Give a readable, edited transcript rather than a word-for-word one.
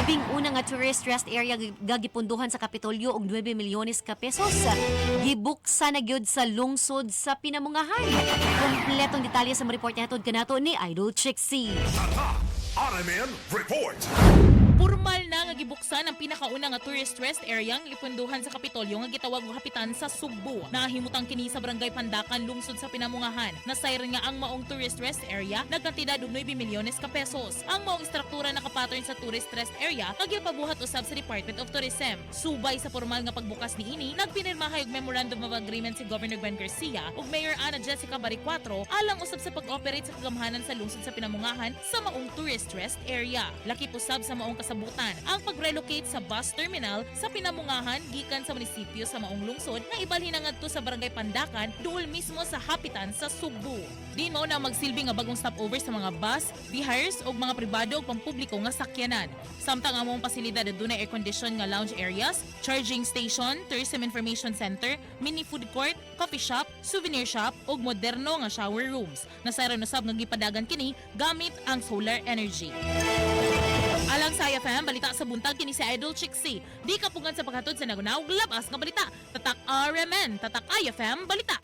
Labing una nga tourist rest area gagipunduhan sa Kapitolyo og 9 milyones ka pesos. Gibuksan na gyud sa lungsod sa Pinamungahan. Kompletong detalye sa report niya kanato ni Idol Chixie. RMN Report! Formal na nga gibuksan ang pinakauna nga tourist rest area ang lipunduhan sa Kapitolyo nga gitawag og hapitan sa Subo. Nahimutang kini sa barangay Pandakan, lungsod sa Pinamungahan. Nasayran nga ang maong tourist rest area nagkantidad og 9 milyones ka pesos. Ang maong istruktura nakapattern sa tourist rest area nga gipabuhat usab sa Department of Tourism. Subay sa formal nga pagbukas niini, nagpinirmahay og memorandum of agreement si Governor Gwen Garcia ug Mayor Ana Jessica Baricuatro alang usab sa pag-operate sa kagamhanan sa lungsod sa Pinamungahan sa maong tourist rest area. Laki usab sa maong kasabutan ang pag-relocate sa bus terminal sa Pinamungahan gikan sa munisipyo sa maong lungsod nga ibalhin na ngadto sa barangay Pandakan duol mismo sa hapitan sa Subo. Din mao na magsilbi nga bagong stopover sa mga bus, vehires ug mga pribado ug pampubliko nga sakyanan. Samtang ang maong pasilidad adunay air condition nga lounge areas, charging station, tourism information center, mini food court, coffee shop, souvenir shop ug moderno nga shower rooms. Nasayran usab nga gipadagan kini gamit ang solar energy. Alang sa IFM, balita sa buntag kini si Idol Chixie. Di kapungan sa paghatod sa nagunaw, labas nga balita. Tatak RMN, tatak IFM, balita.